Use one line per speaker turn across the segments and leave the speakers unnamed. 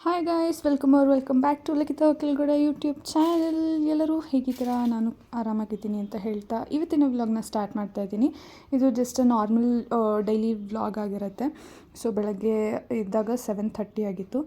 Hi guys, welcome back to Likhita Vakilgowda YouTube channel. ಎಲ್ಲರೂ ಹೇಗಿದ್ದೀರಾ? ನಾನು ಆರಾಮಾಗಿದ್ದೀನಿ ಅಂತ ಹೇಳ್ತಾ ಇವತ್ತಿನ ವ್ಲಾಗ್ನ ಸ್ಟಾರ್ಟ್ ಮಾಡ್ತಾ ಇದ್ದೀನಿ. ಇದು ಜಸ್ಟ್ ನಾರ್ಮಲ್ ಡೈಲಿ ವ್ಲಾಗ್ ಆಗಿರುತ್ತೆ. ಸೊ ಬೆಳಗ್ಗೆ ಇದ್ದಾಗ 7:30 ಆಗಿತ್ತು.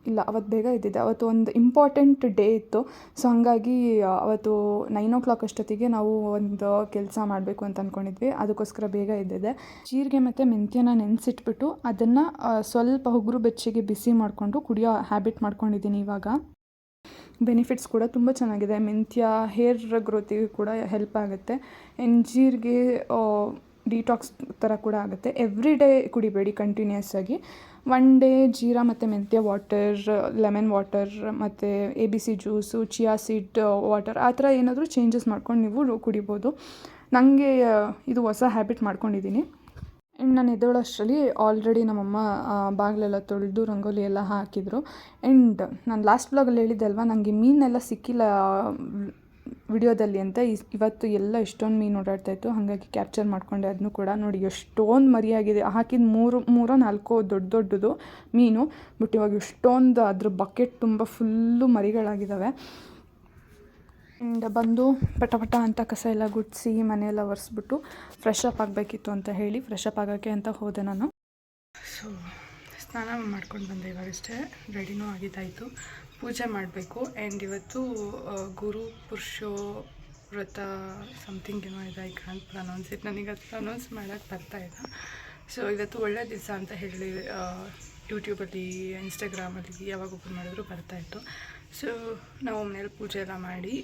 ಇಲ್ಲ, ಅವತ್ತು ಬೇಗ ಇದ್ದಿದ್ದೆ. ಅವತ್ತು ಒಂದು ಇಂಪಾರ್ಟೆಂಟ್ ಡೇ ಇತ್ತು. ಸೊ ಹಾಗಾಗಿ ಅವತ್ತು 9 o'clock ಅಷ್ಟೊತ್ತಿಗೆ ನಾವು ಒಂದು ಕೆಲಸ ಮಾಡಬೇಕು ಅಂತ ಅಂದ್ಕೊಂಡಿದ್ವಿ. ಅದಕ್ಕೋಸ್ಕರ ಬೇಗ ಇದ್ದಿದ್ದೆ. ಜೀರಿಗೆ ಮತ್ತು ಮೆಂತ್ಯನ ನೆನೆಸಿಟ್ಬಿಟ್ಟು ಅದನ್ನು ಸ್ವಲ್ಪ ಉಗುರು ಬೆಚ್ಚಗೆ ಬಿಸಿ ಮಾಡಿಕೊಂಡು ಕುಡಿಯೋ ಹ್ಯಾಬಿಟ್ ಮಾಡ್ಕೊಂಡಿದ್ದೀನಿ ಇವಾಗ. ಬೆನಿಫಿಟ್ಸ್ ಕೂಡ ತುಂಬ ಚೆನ್ನಾಗಿದೆ. ಮೆಂತ್ಯ ಹೇರ್ ಗ್ರೋತಿಗೆ ಕೂಡ ಹೆಲ್ಪ್ ಆಗುತ್ತೆ. ಜೀರಿಗೆ ಡಿಟಾಕ್ಸ್ ಥರ ಕೂಡ ಆಗುತ್ತೆ. ಎವ್ರಿ ಡೇ ಕುಡಿಬೇಡಿ ಕಂಟಿನ್ಯೂಸ್ ಆಗಿ. ಒನ್ ಡೇ ಜೀರಾ ಮತ್ತು ಮೆಂತ್ಯ ವಾಟರ್, ಲೆಮನ್ ವಾಟರ್ ಮತ್ತು ABC juice, chia seed water ಆ ಥರ ಏನಾದರೂ ಚೇಂಜಸ್ ಮಾಡ್ಕೊಂಡು ನೀವು ಕುಡಿಬೋದು. ನನಗೆ ಇದು ಹೊಸ ಹ್ಯಾಬಿಟ್ ಮಾಡ್ಕೊಂಡಿದ್ದೀನಿ. ಆ್ಯಂಡ್ ನಾನು ಎದ್ದೇಳೋಷ್ಟರಲ್ಲಿ ಆಲ್ರೆಡಿ ನಮ್ಮಮ್ಮ ಬಾಗಿಲೆಲ್ಲ ತೊಳೆದು ರಂಗೋಲಿ ಎಲ್ಲ ಹಾಕಿದರು. ಆ್ಯಂಡ್ ನಾನು ಲಾಸ್ಟ್ ವ್ಲಾಗಲ್ಲಿ ಹೇಳಿದ್ದೆ ಅಲ್ವಾ, ನನಗೆ ಮೀನೆಲ್ಲ ಸಿಕ್ಕಿಲ್ಲ ವಿಡಿಯೋದಲ್ಲಿ ಅಂತ. ಇವತ್ತು ಎಲ್ಲ ಎಷ್ಟೊಂದು ಮೀನು ಓಡಾಡ್ತಾಯಿತ್ತು, ಹಾಗಾಗಿ ಕ್ಯಾಪ್ಚರ್ ಮಾಡಿಕೊಂಡೆ. ಅದನ್ನು ಕೂಡ ನೋಡಿ ಎಷ್ಟೊಂದು ಮರಿಯಾಗಿದೆ. ಹಾಕಿದ ಮೂರೋ ನಾಲ್ಕೋ ದೊಡ್ಡದು ಮೀನು. ಬಟ್ ಇವಾಗ ಎಷ್ಟೊಂದು ಅದ್ರ ಬಕೆಟ್ ತುಂಬ ಫುಲ್ಲು ಮರಿಗಳಾಗಿದ್ದಾವೆ. ಆ್ಯಂಡ್ ಬಂದು ಪಟ ಅಂತ ಕಸ ಎಲ್ಲ ಗುಡಿಸಿ ಮನೆಯೆಲ್ಲ ಒರೆಸ್ಬಿಟ್ಟು ಫ್ರೆಶ್ ಅಪ್ ಆಗಬೇಕಿತ್ತು ಅಂತ ಹೇಳಿ ಫ್ರೆಶ್ ಅಪ್ ಆಗೋಕ್ಕೆ ಅಂತ ಹೋದೆ ನಾನು. ಸೊ ಸ್ನಾನ ಮಾಡ್ಕೊಂಡು ಬಂದೆ ಇವಾಗಷ್ಟೇ. ರೆಡಿನೂ ಆಗಿದ್ದಾಯಿತು. ಪೂಜೆ ಮಾಡಬೇಕು. ಆ್ಯಂಡ್ ಇವತ್ತು ಗುರು ಪುರುಷೋ ವ್ರತ ಸಮಥಿಂಗ್ ಏನೋ ಇದೆ. I can't pronouns it. ನನಗೆ ಅದು ಪ್ರನೌನ್ಸ್ ಮಾಡೋಕ್ಕೆ ಬರ್ತಾಯಿಲ್ಲ. ಸೊ ಇವತ್ತು ಒಳ್ಳೆ ದಿವಸ ಅಂತ ಹೇಳಿ ಯೂಟ್ಯೂಬಲ್ಲಿ, ಇನ್ಸ್ಟಾಗ್ರಾಮಲ್ಲಿ ಯಾವಾಗ ಓಪನ್ ಮಾಡಿದ್ರು ಬರ್ತಾಯಿತ್ತು. ಸೊ ನಾವು ಮನೇಲಿ ಪೂಜೆ ಎಲ್ಲ ಮಾಡಿ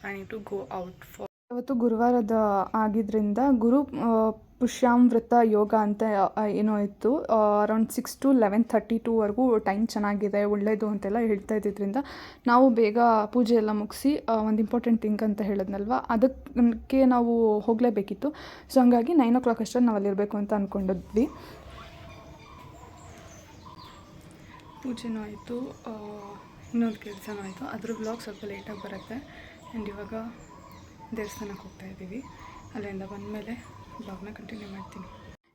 I need to go out for. ಇವತ್ತು ಗುರುವಾರದ ಆಗಿದ್ದರಿಂದ ಗುರು ಪುಷ್ಯಾಮೃತ ಯೋಗ ಅಂತ ಏನೋ ಇತ್ತು. ಅರೌಂಡ್ 6 to 11:32ವರೆಗೂ ಟೈಮ್ ಚೆನ್ನಾಗಿದೆ, ಒಳ್ಳೆಯದು ಅಂತೆಲ್ಲ ಹೇಳ್ತಾ ಇದ್ದಿದ್ದರಿಂದ ನಾವು ಬೇಗ ಪೂಜೆ ಎಲ್ಲ ಮುಗಿಸಿ ಒಂದು ಇಂಪಾರ್ಟೆಂಟ್ ಥಿಂಗ್ ಅಂತ ಹೇಳಿದ್ನಲ್ವ, ಅದಕ್ಕೆ ನಾವು ಹೋಗಲೇಬೇಕಿತ್ತು. ಸೊ ಹಂಗಾಗಿ 9 o'clock ಅಷ್ಟರಲ್ಲಿ ನಾವು ಅಲ್ಲಿರಬೇಕು ಅಂತ ಅಂದ್ಕೊಂಡಿದ್ವಿ. ಪೂಜೆನೂ ಆಯಿತು, ಇನ್ನೊಂದು ಕೆಲಸನೂ ಆಯಿತು. ಅದ್ರ ವ್ಲಾಗ್ ಸ್ವಲ್ಪ ಲೇಟಾಗಿ ಬರುತ್ತೆ. ಆ್ಯಂಡ್ ಇವಾಗ ದೇವಸ್ಥಾನಕ್ಕೆ ಹೋಗ್ತಾ ಇದ್ದೀವಿ. ಅಲ್ಲಿಂದ ಬಂದಮೇಲೆ ಬ್ಲಾಗ್ನ ಕಂಟಿನ್ಯೂ ಮಾಡ್ತೀನಿ.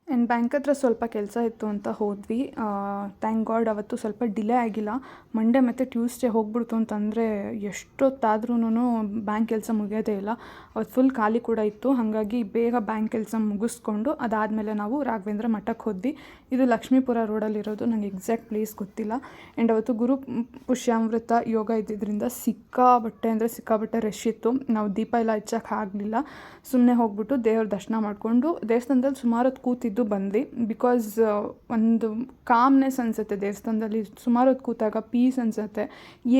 ಆ್ಯಂಡ್ ಬ್ಯಾಂಕ್ ಹತ್ರ ಸ್ವಲ್ಪ ಕೆಲಸ ಇತ್ತು ಅಂತ ಹೋದ್ವಿ. ಥ್ಯಾಂಕ್ ಗಾಡ್ ಅವತ್ತು ಸ್ವಲ್ಪ ಡಿಲೇ ಆಗಿಲ್ಲ. ಮಂಡೇ ಮತ್ತು ಟ್ಯೂಸ್ಡೇ ಹೋಗ್ಬಿಡ್ತು ಅಂತಂದರೆ ಎಷ್ಟೊತ್ತಾದ್ರೂ ಬ್ಯಾಂಕ್ ಕೆಲಸ ಮುಗಿಯೋದೇ ಇಲ್ಲ. ಅವತ್ತು ಫುಲ್ ಖಾಲಿ ಕೂಡ ಇತ್ತು. ಹಾಗಾಗಿ ಬೇಗ ಬ್ಯಾಂಕ್ ಕೆಲಸ ಮುಗಿಸ್ಕೊಂಡು ಅದಾದಮೇಲೆ ನಾವು ರಾಘವೇಂದ್ರ ಮಠಕ್ಕೆ ಹೋದ್ವಿ. ಇದು ಲಕ್ಷ್ಮೀಪುರ ರೋಡಲ್ಲಿರೋದು. ನನಗೆ ಎಕ್ಸಾಕ್ಟ್ ಪ್ಲೇಸ್ ಗೊತ್ತಿಲ್ಲ. ಆ್ಯಂಡ್ ಅವತ್ತು ಗುರು ಪುಷ್ಯಾಮೃತ ಯೋಗ ಇದ್ದಿದ್ದರಿಂದ ಸಿಕ್ಕಾಬಟ್ಟೆ ರಶ್ ಇತ್ತು. ನಾವು ದೀಪ ಎಲ್ಲ ಹಚ್ಚಕ್ಕೆ ಆಗಲಿಲ್ಲ. ಸುಮ್ಮನೆ ಹೋಗ್ಬಿಟ್ಟು ದೇವ್ರ ದರ್ಶನ ಮಾಡಿಕೊಂಡು ದೇವಸ್ಥಾನದಲ್ಲಿ ಸುಮಾರು ಹೊತ್ತು ಕೂತಿದ್ದು ಬಂದ್ವಿ. ಬಿಕಾಸ್ ಒಂದು ಕಾಮ್ನೆಸ್ ಅನಿಸುತ್ತೆ ದೇವಸ್ಥಾನದಲ್ಲಿ. ಸುಮಾರು ಹೊತ್ತು ಕೂತಾಗ ಪೀಸ್ ಅನಿಸುತ್ತೆ.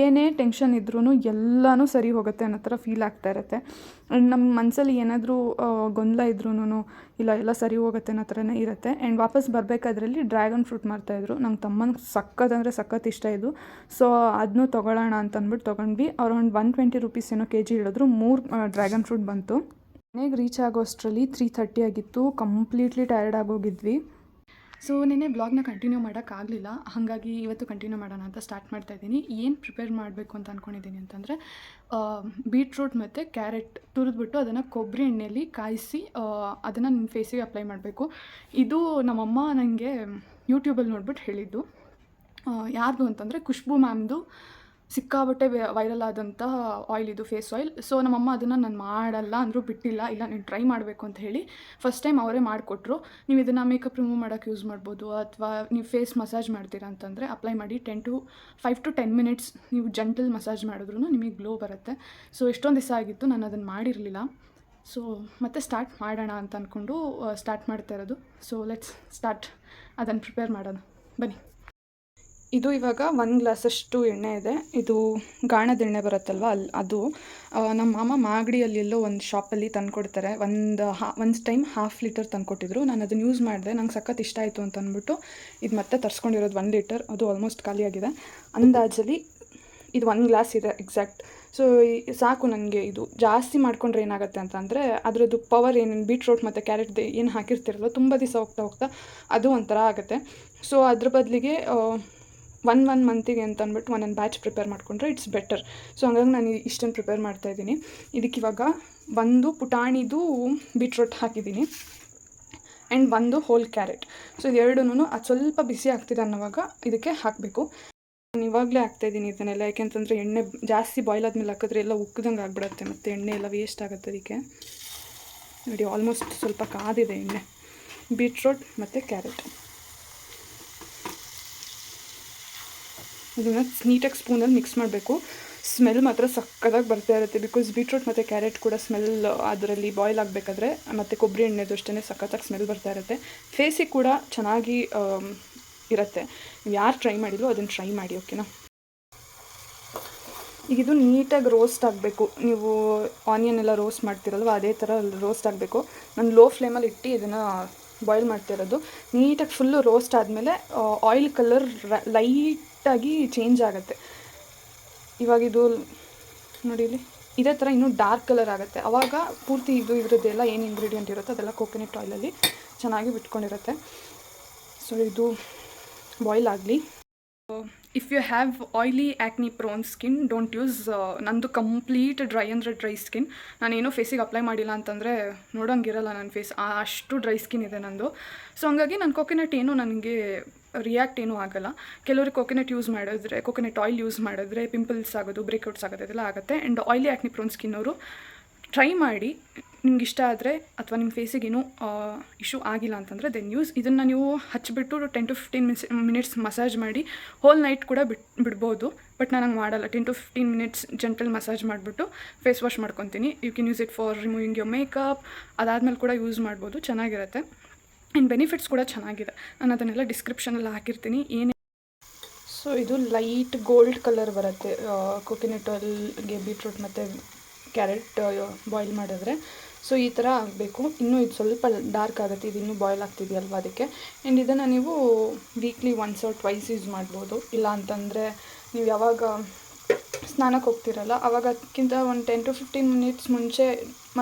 ಏನೇ ಟೆನ್ಷನ್ ಇದ್ರೂ ಎಲ್ಲನೂ ಸರಿ ಹೋಗುತ್ತೆ ಅನ್ನೋ ಥರ ಫೀಲ್ ಆಗ್ತಾ ಇರುತ್ತೆ. ನಮ್ಮ ಮನಸ್ಸಲ್ಲಿ ಏನಾದರೂ ಗೊಂದಲ ಇದ್ರೂ ಇಲ್ಲ ಎಲ್ಲ ಸರಿ ಹೋಗುತ್ತೆ ಅನ್ನೋ ಥರನೇ ಇರುತ್ತೆ. ಆ್ಯಂಡ್ ವಾಪಸ್ ಬರಬೇಕಾದ್ರಲ್ಲಿ ಡ್ರ್ಯಾಗನ್ ಫ್ರೂಟ್ ಮಾರ್ತಾಯಿದ್ರು. ನಂಗೆ ತಮ್ಮನಿಗೆ ಸಖತ್ ಇಷ್ಟ ಇದು. ಸೊ ಅದನ್ನೂ ತೊಗೊಳ್ಳೋಣ ಅಂತ ಅಂದ್ಬಿಟ್ಟು ತೊಗೊಂಡ್ವಿ. ಅರೌಂಡ್ 120 rupees ಏನೋ kg ಹೇಳಿದ್ರು. 3 ಡ್ರ್ಯಾಗನ್ ಫ್ರೂಟ್ ಬಂತು. ಮನೆಗೆ ರೀಚ್ ಆಗೋಷ್ಟರಲ್ಲಿ 3:30 ಆಗಿತ್ತು. Completely tired ಆಗೋಗಿದ್ವಿ. ಸೊ ನೆನ್ನೆ ಬ್ಲಾಗ್ನ ಕಂಟಿನ್ಯೂ ಮಾಡೋಕ್ಕಾಗಲಿಲ್ಲ. ಹಾಗಾಗಿ ಇವತ್ತು ಕಂಟಿನ್ಯೂ ಮಾಡೋಣ ಅಂತ ಸ್ಟಾರ್ಟ್ ಮಾಡ್ತಾಯಿದ್ದೀನಿ. ಏನು ಪ್ರಿಪೇರ್ ಮಾಡಬೇಕು ಅಂತ ಅಂದ್ಕೊಂಡಿದ್ದೀನಿ ಅಂತಂದರೆ, ಬೀಟ್ರೂಟ್ ಮತ್ತು ಕ್ಯಾರೆಟ್ ತುರಿದ್ಬಿಟ್ಟು ಅದನ್ನು ಕೊಬ್ಬರಿ ಎಣ್ಣೆಯಲ್ಲಿ ಕಾಯಿಸಿ ಅದನ್ನು ನನ್ನ ಫೇಸಿಗೆ ಅಪ್ಲೈ ಮಾಡಬೇಕು. ಇದು ನಮ್ಮಮ್ಮ ನನಗೆ ಯೂಟ್ಯೂಬಲ್ಲಿ ನೋಡ್ಬಿಟ್ಟು ಹೇಳಿದ್ದು. ಯಾರ್ದು ಅಂತಂದರೆ ಖುಷ್ಬೂ ಮ್ಯಾಮ್ದು ಸಿಕ್ಕಾಬಟ್ಟೆ ವೈರಲ್ ಆದಂತಹ ಆಯಿಲ್ ಇದು, ಫೇಸ್ ಆಯಿಲ್. ಸೊ ನಮ್ಮಮ್ಮ ಅದನ್ನು ನಾನು ಮಾಡಲ್ಲ ಅಂದರೂ ಬಿಟ್ಟಿಲ್ಲ. ಇಲ್ಲ ನೀನು ಟ್ರೈ ಮಾಡಬೇಕು ಅಂತ ಹೇಳಿ ಫಸ್ಟ್ ಟೈಮ್ ಅವರೇ ಮಾಡಿಕೊಟ್ರು. ನೀವು ಇದನ್ನು ಮೇಕಪ್ ರಿಮೂವ್ ಮಾಡೋಕ್ಕೆ ಯೂಸ್ ಮಾಡ್ಬೋದು, ಅಥವಾ ನೀವು ಫೇಸ್ ಮಸಾಜ್ ಮಾಡ್ತೀರಾ ಅಂತಂದರೆ ಅಪ್ಲೈ ಮಾಡಿ 5 to 10 minutes ನೀವು ಜಂಟಲ್ ಮಸಾಜ್ ಮಾಡಿದ್ರೂ ನಿಮಗೆ ಗ್ಲೋ ಬರುತ್ತೆ. ಸೊ ಎಷ್ಟೊಂದು ದಿವಸ ಆಗಿತ್ತು ನಾನು ಅದನ್ನು ಮಾಡಿರಲಿಲ್ಲ. ಸೊ ಮತ್ತೆ ಸ್ಟಾರ್ಟ್ ಮಾಡೋಣ ಅಂತ ಅಂದ್ಕೊಂಡು ಸ್ಟಾರ್ಟ್ ಮಾಡ್ತಾ ಇರೋದು. So let's start. ಅದನ್ನು ಪ್ರಿಪೇರ್ ಮಾಡೋಣ ಬನ್ನಿ. ಇದು ಇವಾಗ 1 ಗ್ಲಾಸಷ್ಟು ಎಣ್ಣೆ ಇದೆ. ಇದು ಗಾಣದ ಎಣ್ಣೆ ಬರುತ್ತಲ್ವ, ಅದು ನಮ್ಮ ಮಾಮ ಮಾಗಡಿಯಲ್ಲಿ ಎಲ್ಲೋ ಒಂದು ಶಾಪಲ್ಲಿ ತಂದುಕೊಡ್ತಾರೆ. ಒಂದು ಟೈಮ್ 1/2 ಲೀಟರ್ ತಂದುಕೊಟ್ಟಿದ್ರು. ನಾನು ಅದನ್ನು ಯೂಸ್ ಮಾಡಿದೆ. ನಂಗೆ ಸಖತ್ ಇಷ್ಟ ಆಯಿತು ಅಂತ ಅಂದ್ಬಿಟ್ಟು ಇದು ಮತ್ತೆ ತರಿಸ್ಕೊಂಡಿರೋದು 1 ಲೀಟರ್. ಅದು ಆಲ್ಮೋಸ್ಟ್ ಖಾಲಿಯಾಗಿದೆ. ಅಂದಾಜಲ್ಲಿ ಇದು 1 ಗ್ಲಾಸ್ ಇದೆ ಎಕ್ಸಾಕ್ಟ್. ಸೊ ಸಾಕು ನನಗೆ. ಇದು ಜಾಸ್ತಿ ಮಾಡ್ಕೊಂಡ್ರೆ ಏನಾಗುತ್ತೆ ಅಂತಂದರೆ ಅದರದ್ದು ಪವರ್ ಏನೇನು ಬೀಟ್ರೂಟ್ ಮತ್ತು ಕ್ಯಾರೆಟ್ ಏನು ಹಾಕಿರ್ತಿರಲ್ಲ, ತುಂಬ ದಿವಸ ಹೋಗ್ತಾ ಅದು ಒಂಥರ ಆಗುತ್ತೆ. ಸೊ ಅದ್ರ ಬದಲಿಗೆ 1 ಮಂತಿಗೆ ಅಂತ ಅಂದ್ಬಿಟ್ಟು ಒಂದೊಂದು ಬ್ಯಾಚ್ ಪ್ರಿಪೇರ್ ಮಾಡಿಕೊಂಡ್ರೆ ಇಟ್ಸ್ ಬೆಟರ್. ಸೊ ಹಂಗಾಗಿ ನಾನು ಇಷ್ಟನ್ನು ಪ್ರಿಪೇರ್ ಮಾಡ್ತಾಯಿದ್ದೀನಿ. ಇದಕ್ಕಿವಾಗ 1 ಪುಟಾಣಿದು ಬೀಟ್ರೂಟ್ ಹಾಕಿದ್ದೀನಿ ಆ್ಯಂಡ್ 1 ಹೋಲ್ ಕ್ಯಾರೆಟ್. ಸೊ ಇದೆರಡೂ ಅದು ಸ್ವಲ್ಪ ಬಿಸಿ ಆಗ್ತಿದೆ ಅನ್ನೋವಾಗ ಇದಕ್ಕೆ ಹಾಕಬೇಕು. ನಾನು ಇವಾಗಲೇ ಹಾಕ್ತಾಯಿದ್ದೀನಿ ಇದನ್ನೆಲ್ಲ, ಯಾಕೆಂತಂದರೆ ಎಣ್ಣೆ ಜಾಸ್ತಿ ಬಾಯ್ಲ್ ಆದಮೇಲೆ ಹಾಕಿದ್ರೆ ಎಲ್ಲ ಉಕ್ಕದಂಗೆ ಆಗಿಬಿಡುತ್ತೆ, ಮತ್ತು ಎಣ್ಣೆ ಎಲ್ಲ ವೇಸ್ಟ್ ಆಗುತ್ತೆ. ಅದಕ್ಕೆ ನೋಡಿ ಆಲ್ಮೋಸ್ಟ್ ಸ್ವಲ್ಪ ಕಾದಿದೆ ಎಣ್ಣೆ. ಬೀಟ್ರೋಟ್ ಮತ್ತು ಕ್ಯಾರೆಟ್ ಇದನ್ನು ನೀಟಾಗಿ ಸ್ಪೂನಲ್ಲಿ ಮಿಕ್ಸ್ ಮಾಡಬೇಕು. ಸ್ಮೆಲ್ ಮಾತ್ರ ಸಕ್ಕದಾಗಿ ಬರ್ತಾ ಇರುತ್ತೆ, ಬಿಕಾಸ್ ಬೀಟ್ರೂಟ್ ಮತ್ತು ಕ್ಯಾರೆಟ್ ಕೂಡ ಸ್ಮೆಲ್ ಅದರಲ್ಲಿ ಬಾಯ್ಲ್ ಆಗಬೇಕಾದ್ರೆ, ಮತ್ತು ಕೊಬ್ಬರಿ ಎಣ್ಣೆದು ಅಷ್ಟೇ ಸಕ್ಕತ್ತಾಗಿ ಸ್ಮೆಲ್ ಬರ್ತಾ ಇರುತ್ತೆ. ಫೇಸಿಗೆ ಕೂಡ ಚೆನ್ನಾಗಿ ಇರುತ್ತೆ. ನೀವು ಯಾರು ಟ್ರೈ ಮಾಡಿದ್ರು ಅದನ್ನು ಟ್ರೈ ಮಾಡಿ, ಓಕೆನಾ. ಈಗ ಇದು ನೀಟಾಗಿ ರೋಸ್ಟ್ ಆಗಬೇಕು. ನೀವು ಆನಿಯನ್ ಎಲ್ಲ ರೋಸ್ಟ್ ಮಾಡ್ತಿರಲ್ವ ಅದೇ ಥರ ರೋಸ್ಟ್ ಆಗಬೇಕು. ನಾನು ಲೋ ಫ್ಲೇಮಲ್ಲಿ ಇಟ್ಟು ಇದನ್ನು ಬಾಯ್ಲ್ ಮಾಡ್ತಿರೋದು. ನೀಟಾಗಿ ಫುಲ್ಲು ರೋಸ್ಟ್ ಆದಮೇಲೆ ಆಯಿಲ್ ಕಲರ್ ಲೈಟಾಗಿ ಚೇಂಜ್ ಆಗುತ್ತೆ. ಇವಾಗ ಇದು ನೋಡಿ ಇಲ್ಲಿ ಇದೇ ಥರ ಇನ್ನೂ ಡಾರ್ಕ್ ಕಲರ್ ಆಗುತ್ತೆ. ಆವಾಗ ಪೂರ್ತಿ ಇದ್ರದ್ದೆಲ್ಲ ಏನು ಇಂಗ್ರೀಡಿಯೆಂಟ್ ಇರುತ್ತೋ ಅದೆಲ್ಲ ಕೋಕೋನಟ್ ಆಯಿಲಲ್ಲಿ ಚೆನ್ನಾಗಿ ಬಿಟ್ಕೊಂಡಿರುತ್ತೆ. ಸೊ ಇದು ಬಾಯ್ಲ್ ಆಗಲಿ. If you have oily acne prone skin, don't use. ನಂದು ಕಂಪ್ಲೀಟ್ ಡ್ರೈ ಅಂದರೆ ಡ್ರೈ ಸ್ಕಿನ್. ನಾನೇನೋ ಫೇಸಿಗೆ ಅಪ್ಲೈ ಮಾಡಿಲ್ಲ ಅಂತಂದರೆ ನೋಡೋಂಗಿರಲ್ಲ ನನ್ನ ಫೇಸ್, ಅಷ್ಟು ಡ್ರೈ ಸ್ಕಿನ್ ಇದೆ ನಂದು. ಸೊ ಹಂಗಾಗಿ ನಾನು ಕೋಕೋನಟ್ ಏನೂ ನನಗೆ ರಿಯಾಕ್ಟ್ ಏನೂ ಆಗೋಲ್ಲ. ಕೆಲವರು ಕೋಕೋನಟ್ ಆಯಿಲ್ ಯೂಸ್ ಮಾಡಿದ್ರೆ ಪಿಂಪಲ್ಸ್ ಆಗೋದು, ಬ್ರೇಕ್ಔಟ್ಸ್ ಆಗೋದು ಅದೆಲ್ಲ ಆಗುತ್ತೆ. ಆ್ಯಂಡ್ ಆಯ್ಲಿ ಆ್ಯಕ್ನಿ ಪ್ರೋನ್ ಸ್ಕಿನ್ನವರು ಟ್ರೈ ಮಾಡಿ, ನಿಮ್ಗೆ ಇಷ್ಟ ಆದರೆ ಅಥವಾ ನಿಮ್ಮ ಫೇಸಿಗೇನು ಇಶ್ಯೂ ಆಗಿಲ್ಲ ಅಂತಂದರೆ ದೆನ್ ಯೂಸ್. ಇದನ್ನು ನೀವು ಹಚ್ಚಿಬಿಟ್ಟು 10 to 15 ಮಿನಿಟ್ಸ್ ಮಸಾಜ್ ಮಾಡಿ ಹೋಲ್ ನೈಟ್ ಕೂಡ ಬಿಡ್ಬೋದು. ಬಟ್ ನಾನು ಹಂಗೆ ಮಾಡಲ್ಲ. 10 to 15 ಮಿನಿಟ್ಸ್ ಜೆಂಟಲ್ ಮಸಾಜ್ ಮಾಡಿಬಿಟ್ಟು ಫೇಸ್ ವಾಶ್ ಮಾಡ್ಕೊತೀನಿ. You can use it for removing your makeup. ಅದಾದಮೇಲೆ ಕೂಡ ಯೂಸ್ ಮಾಡ್ಬೋದು, ಚೆನ್ನಾಗಿರುತ್ತೆ. ಆ್ಯಂಡ್ ಬೆನಿಫಿಟ್ಸ್ ಕೂಡ ಚೆನ್ನಾಗಿದೆ. ನಾನು ಅದನ್ನೆಲ್ಲ ಡಿಸ್ಕ್ರಿಪ್ಷನಲ್ಲಿ ಹಾಕಿರ್ತೀನಿ. ಸೊ ಇದು ಲೈಟ್ ಗೋಲ್ಡ್ ಕಲರ್ ಬರುತ್ತೆ ಕೋಕೋನಟ್ ಆಯಿಲ್ಗೆ ಬೀಟ್ರೂಟ್ ಮತ್ತು ಕ್ಯಾರೆಟ್ ಬಾಯ್ಲ್ ಮಾಡಿದ್ರೆ. ಸೊ ಈ ಥರ ಆಗಬೇಕು. ಇನ್ನೂ ಇದು ಸ್ವಲ್ಪ ಡಾರ್ಕ್ ಆಗುತ್ತೆ, ಇದು ಇನ್ನೂ ಬಾಯ್ಲ್ ಆಗ್ತಿದೆಯಲ್ವ ಅದಕ್ಕೆ. ಆ್ಯಂಡ್ ಇದನ್ನು ನೀವು weekly once or twice use ಮಾಡ್ಬೋದು. ಇಲ್ಲ ಅಂತಂದರೆ ನೀವು ಯಾವಾಗ ಸ್ನಾನಕ್ಕೆ ಹೋಗ್ತಿರಲ್ಲ ಆವಾಗ ಅದಕ್ಕಿಂತ ಒಂದು 10 to 15 ಮಿನಿಟ್ಸ್ ಮುಂಚೆ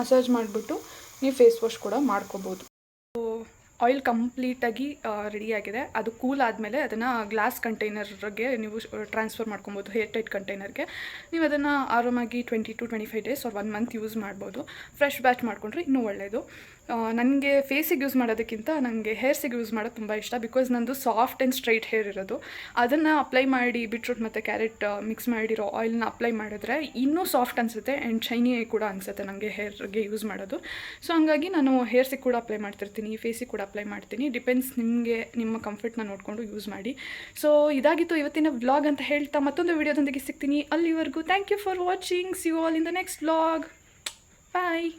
ಮಸಾಜ್ ಮಾಡಿಬಿಟ್ಟು ನೀವು ಫೇಸ್ ವಾಶ್ ಕೂಡ ಮಾಡ್ಕೋಬೋದು. ಆಯಿಲ್ ಕಂಪ್ಲೀಟಾಗಿ ರೆಡಿಯಾಗಿದೆ. ಅದು ಕೂಲ್ ಆದಮೇಲೆ ಅದನ್ನು ಗ್ಲಾಸ್ ಕಂಟೈನರ್ಗೆ ನೀವು ಟ್ರಾನ್ಸ್ಫರ್ ಮಾಡ್ಕೊಬೋದು, ಹೇರ್ ಟೈಟ್ ಕಂಟೈನರ್ಗೆ. ನೀವು ಅದನ್ನು ಆರಾಮಾಗಿ 20 to 25 days or 1 month use ಮಾಡ್ಬೋದು. ಫ್ರೆಶ್ ಬ್ಯಾಚ್ ಮಾಡಿಕೊಂಡ್ರೆ ಇನ್ನೂ ಒಳ್ಳೆಯದು. ನನಗೆ ಫೇಸಿಗೆ ಯೂಸ್ ಮಾಡೋದಕ್ಕಿಂತ ನನಗೆ ಹೇರ್ಸಿಗೆ ಯೂಸ್ ಮಾಡೋದು ತುಂಬ ಇಷ್ಟ, ಬಿಕಾಸ್ ನಂದು ಸಾಫ್ಟ್ ಆ್ಯಂಡ್ ಸ್ಟ್ರೈಟ್ ಹೇರ್ ಇರೋದು. ಅದನ್ನು ಅಪ್ಲೈ ಮಾಡಿ ಬೀಟ್ರೂಟ್ ಮತ್ತು ಕ್ಯಾರೆಟ್ ಮಿಕ್ಸ್ ಮಾಡಿರೋ ಆಯಿಲ್ನ ಅಪ್ಲೈ ಮಾಡಿದ್ರೆ ಇನ್ನೂ ಸಾಫ್ಟ್ ಅನಿಸುತ್ತೆ ಆ್ಯಂಡ್ ಶೈನಿ ಕೂಡ ಅನಿಸುತ್ತೆ ನನಗೆ ಹೇರ್ಗೆ ಯೂಸ್ ಮಾಡೋದು. ಸೊ ಹಂಗಾಗಿ ನಾನು ಹೇರ್ಸಿಗೆ ಕೂಡ ಅಪ್ಲೈ ಮಾಡ್ತಿರ್ತೀನಿ, ಫೇಸಿಗೆ ಕೂಡ ಅಪ್ಲೈ ಮಾಡ್ತೀನಿ. ಡಿಪೆಂಡ್ಸ್, ನಿಮ್ಮ ಕಂಫರ್ಟ್ನ ನೋಡಿಕೊಂಡು ಯೂಸ್ ಮಾಡಿ. ಸೊ ಇದಾಗಿತ್ತು ಇವತ್ತಿನ ವ್ಲಾಗ್ ಅಂತ ಹೇಳ್ತಾ ಮತ್ತೊಂದು ವಿಡಿಯೋದೊಂದಿಗೆ ಸಿಗ್ತೀನಿ. ಅಲ್ಲಿವರೆಗೂ thank you for watching. See you all in the next vlog. Bye.